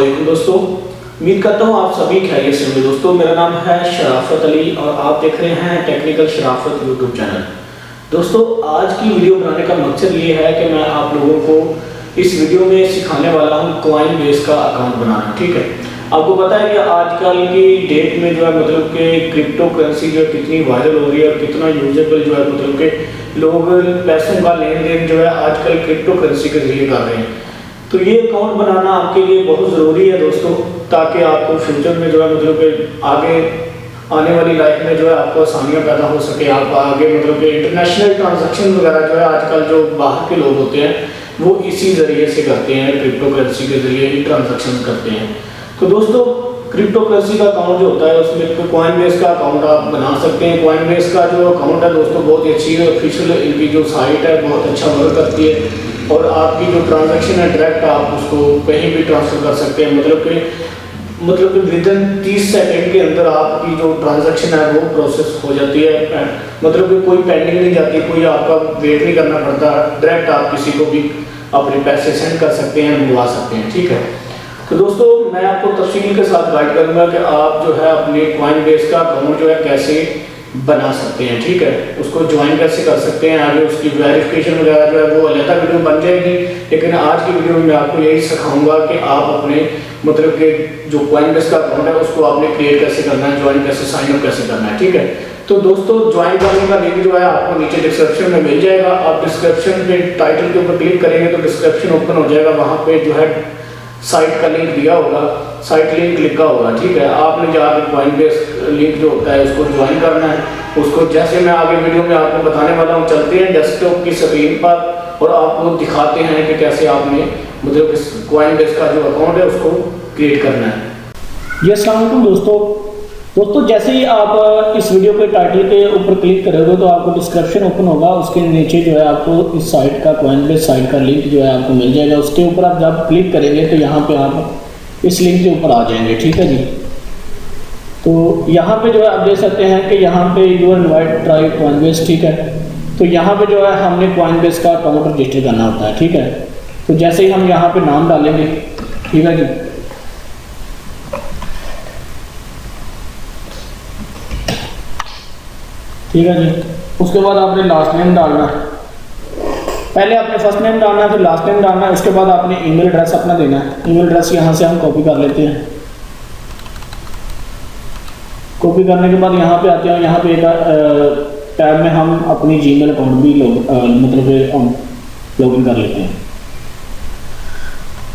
वालेकुम दोस्तों, उम्मीद करता हूँ आप सभी खैरियत से होंगे। दोस्तों मेरा नाम है शराफत अली और आप देख रहे हैं टेक्निकल शराफत यूट्यूब चैनल। दोस्तों आज की वीडियो बनाने का मकसद ये है कि मैं आप लोगों को इस वीडियो में सिखाने वाला हूँ कॉइन बेस का अकाउंट बनाना। ठीक है, आपको पता है कि आजकल की डेट में जो है मतलब कि क्रिप्टो करेंसी जो है कितनी वायरल हो रही है और कितना यूजेबल जो है मतलब कि लोग पैसों का लेन देन जो है आजकल क्रिप्टो करेंसी के जरिए कर रहे हैं। तो ये अकाउंट बनाना आपके लिए बहुत ज़रूरी है दोस्तों, ताकि आपको फ्यूचर में जो है मतलब कि आगे आने वाली लाइफ में जो है आपको आसानियाँ पैदा हो सके। आप आगे मतलब कि इंटरनेशनल ट्रांजैक्शन वगैरह जो है आजकल जो बाहर के लोग होते हैं वो इसी ज़रिए से करते हैं, क्रिप्टो करेंसी के ज़रिए ही ट्रांजैक्शन करते हैं। तो दोस्तों क्रिप्टो करेंसी का अकाउंट जो होता है उसमें कॉइन बेस का अकाउंट आप बना सकते हैं। कॉइन बेस का जो अकाउंट है दोस्तों बहुत ही अच्छी ऑफिशियल इनकी जो साइट है बहुत अच्छा वर्क करती है और आपकी जो ट्रांजैक्शन है डायरेक्ट आप उसको कहीं भी ट्रांसफ़र कर सकते हैं। मतलब कि विद इन 30 सेकंड के अंदर आपकी जो ट्रांजैक्शन है वो प्रोसेस हो जाती है। मतलब कि कोई पेंडिंग नहीं जाती, कोई आपका वेट नहीं करना पड़ता, डायरेक्ट आप किसी को भी अपने पैसे सेंड कर सकते हैं, मंगवा सकते हैं। ठीक है, तो दोस्तों मैं आपको तफसील के साथ गाइड करूँगा कि आप जो है अपने कॉइन बेस का अकाउंट जो है कैसे बना सकते हैं। ठीक है, उसको ज्वाइन कैसे कर सकते हैं, आगे उसकी वेरिफिकेशन वगैरह जो है वो अलग वीडियो बन जाएगी। लेकिन आज की वीडियो में मैं आपको यही सिखाऊंगा कि आप अपने मतलब कि जो कॉइन बेस का अकाउंट है उसको आपने क्रिएट कैसे करना है, ज्वाइन कैसे, साइन अप कैसे करना है। ठीक है, तो दोस्तों ज्वाइन करने का लिंक जो है आपको नीचे डिस्क्रिप्शन में मिल जाएगा। आप डिस्क्रिप्शन में टाइटल के ऊपर क्लिक करेंगे तो डिस्क्रिप्शन ओपन हो जाएगा, वहाँ पे जो है साइट का लिंक दिया होगा, साइट लिंक लिखा होगा। ठीक है, आपने जाकर कॉइन बेस लिंक जो होता है उसको ज्वाइन करना है। उसको जैसे मैं आगे वीडियो में आपको बताने वाला हूँ, चलते हैं डेस्कटॉप की स्क्रीन पर और आपको दिखाते हैं कि कैसे आपने मतलब कॉइन बेस का जो अकाउंट है उसको क्रिएट करना है। अस्सलाम वालेकुम दोस्तों जैसे ही आप इस वीडियो के टाइटल के ऊपर क्लिक करोगे तो आपको डिस्क्रिप्शन ओपन होगा, उसके नीचे जो है आपको इस साइट का कॉइन बेस साइट का लिंक जो है आपको मिल जाएगा। उसके ऊपर आप जब क्लिक करेंगे तो यहाँ पे आप इस लिंक के ऊपर आ जाएंगे। ठीक है जी, तो यहाँ पे जो है आप देख सकते हैं कि यहाँ पे your invite try Coinbase. ठीक है, तो यहाँ पे जो है हमने कॉइन बेस का अकाउंट रजिस्टर करना होता है। ठीक है, तो जैसे ही हम यहाँ पे नाम डालेंगे, ठीक है जी, ठीक है जी, उसके बाद आपने लास्ट नेम डालना है। पहले आपने फर्स्ट नेम डालना है, फिर लास्ट नेम डालना है, उसके बाद आपने ईमेल एड्रेस अपना देना है। ईमेल एड्रेस यहाँ से हम कॉपी कर लेते हैं। कॉपी करने के बाद यहाँ पे आते हैं, यहाँ पे एक टैब में हम अपनी जीमेल अकाउंट भी लॉगिन कर लेते हैं।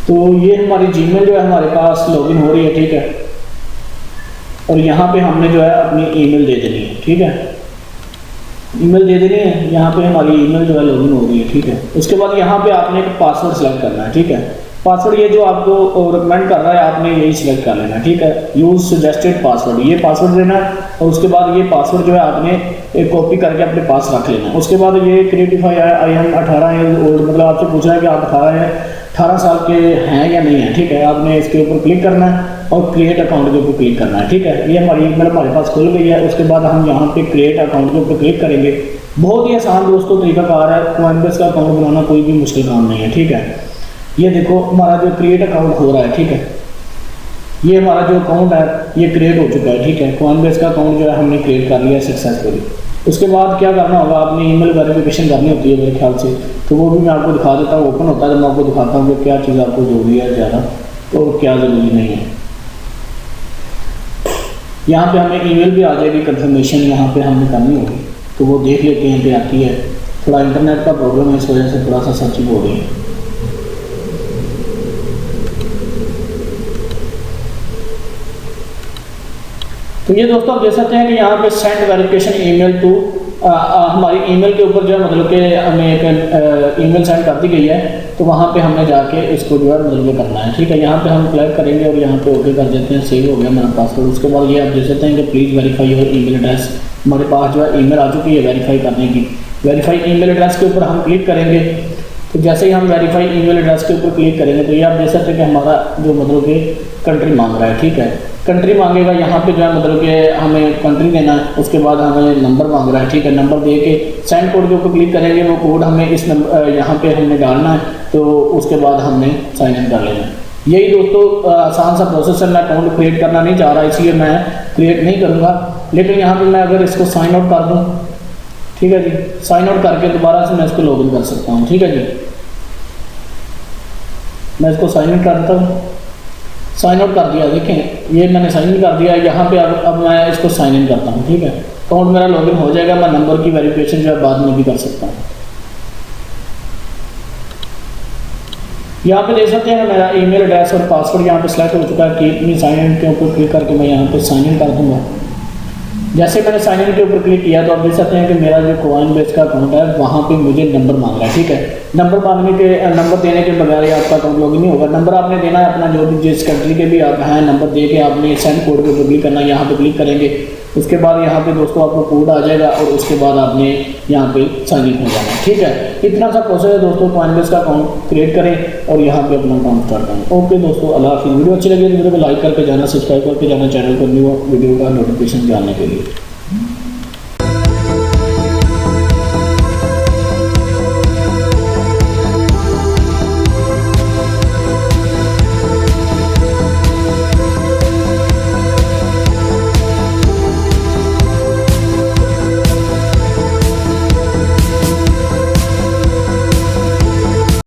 तो ये हमारी जीमेल जो है हमारे पास लॉगिन हो रही है। ठीक है, और यहाँ पे हमने जो है अपनी ईमेल दे देनी है। ठीक है, ईमेल दे देनी है, यहाँ पे हमारी ईमेल जो है लॉगिन हो गई है। ठीक है, उसके बाद यहाँ पे आपने एक पासवर्ड सेलेक्ट करना है। ठीक है, पासवर्ड ये जो आपको रिकमेंड कर रहा है आपने यही सिलेक्ट कर लेना है। ठीक है, यूज सजेस्टेड पासवर्ड, ये पासवर्ड देना है और उसके बाद ये पासवर्ड जो है आपने एक कॉपी करके अपने पास रख लेना है। उसके बाद ये Creatify I am 18 year old, मतलब आपसे पूछ रहा है कि आप 18 साल के हैं या नहीं है। ठीक है, आपने इसके ऊपर क्लिक करना है और क्रिएट अकाउंट के ऊपर क्लिक करना है। ठीक है, ये हमारी ईमेल हमारे पास खुल गई है। उसके बाद हम यहाँ पे क्रिएट अकाउंट के ऊपर क्लिक करेंगे। बहुत ही आसान दोस्तों तरीकाकार है, कॉइन बेस का अकाउंट बनाना कोई भी मुश्किल काम नहीं है। ठीक है, ये देखो हमारा जो क्रिएट अकाउंट हो रहा है। ठीक है, ये हमारा जो अकाउंट है ये क्रिएट हो चुका है। ठीक है, कॉइन बेस का अकाउंट जो है हमने क्रिएट कर लिया सक्सेसफुली। उसके बाद क्या करना होगा, आपने ईमेल वेरिफिकेशन करनी होती है मेरे ख्याल से, तो वो भी मैं आपको दिखा देता हूँ। ओपन होता है तो मैं आपको दिखाता हूँ कि क्या चीज़ आपको ज़रूरी है ज़्यादा और क्या ज़रूरी नहीं है। यहाँ पे हमें ईमेल भी आ जाएगी, कंफर्मेशन यहाँ पे हमने करनी होगी, तो वो देख लेते हैं कि आती है। थोड़ा इंटरनेट का प्रॉब्लम है, इस वजह से थोड़ा सा सर्चिंग हो रही है। तो ये दोस्तों आप देख सकते हैं कि यहाँ पे सेंड वेरिफिकेशन ईमेल टू, हमारी ईमेल के ऊपर जो है मतलब कि हमें एक ईमेल सेंड कर दी गई है, तो वहाँ पे हमने जाके इसको जो है मतलब करना है। ठीक है, यहाँ पे हम क्लिक करेंगे और यहाँ पे ओके कर देते हैं, सेव हो गया हमारा पासवर्ड। उसके बाद ये आप देख सकते हैं कि please verify your email address, हमारे पास जो है ईमेल आ चुकी है वेरीफाई करने की। वेरीफाई ईमेल एड्रेस के ऊपर हम क्लिक करेंगे, तो जैसे ही हम वेरीफाई ईमेल एड्रेस के ऊपर क्लिक करेंगे तो ये आप देख सकते हैं कि हमारा जो मतलब कि कंट्री मांग रहा है। ठीक है, कंट्री मांगेगा, यहाँ पे जो है मतलब कि हमें कंट्री देना है। उसके बाद हमें नंबर मांग रहा है। ठीक है, नंबर दे के सेंड कोड के ऊपर क्लिक करेंगे, वो कोड हमें इस नंबर यहाँ पे हमने डालना है, तो उसके बाद हमने साइन इन कर लेना है। यही दोस्तों आसान सा प्रोसेस है। मैं अकाउंट क्रिएट करना नहीं चाह रहा, इसलिए मैं क्रिएट नहीं करूँगा। लेकिन यहाँ पे मैं अगर इसको साइन आउट कर दूँ, ठीक है जी, साइन आउट करके दोबारा से मैं इसको लॉगिन कर सकता हूँ। ठीक है जी, मैं इसको साइन इन करता हूँ। साइन आउट कर दिया, देखें ये मैंने साइन इन कर दिया। यहाँ पे अब मैं इसको साइन इन करता हूँ। ठीक है, अकाउंट मेरा लॉगिन हो जाएगा। मैं नंबर की वेरिफिकेशन जो है बाद में भी कर सकता हूँ। यहाँ पे देख सकते हैं मेरा ईमेल एड्रेस और पासवर्ड यहाँ पे सिलेक्ट हो चुका है। कीप मी साइन इन के ऊपर क्लिक करके मैं यहाँ पे साइन इन कर दूँगा। जैसे मैंने साइन इन के ऊपर क्लिक किया तो आप देख सकते हैं कि मेरा जो Coinbase का अकाउंट है वहाँ पे मुझे नंबर मांग रहा है। ठीक है, नंबर देने के बगैर ही आपका अकाउंट लॉगिन नहीं होगा। नंबर आपने देना है अपना, जो भी जिस कंट्री के भी आप हैं, नंबर दे के आपने सेंड कोड के ऊपर क्लिक करना है। यहाँ पे क्लिक करेंगे, उसके बाद यहाँ पे दोस्तों आपको कोड आ जाएगा और उसके बाद आपने यहाँ पे साइन इन हो जाना है। ठीक है, इतना सा प्रोसेस है दोस्तों। Coinbase का अकाउंट क्रिएट करें और यहाँ पे अपना अकाउंट स्टार्ट करें। ओके दोस्तों, अल्लाह हाफिज़। वीडियो अच्छी लगी तो वीडियो को लाइक करके जाना, सब्सक्राइब करके जाना चैनल को न्यू वीडियो का नोटिफिकेशन जानने के लिए।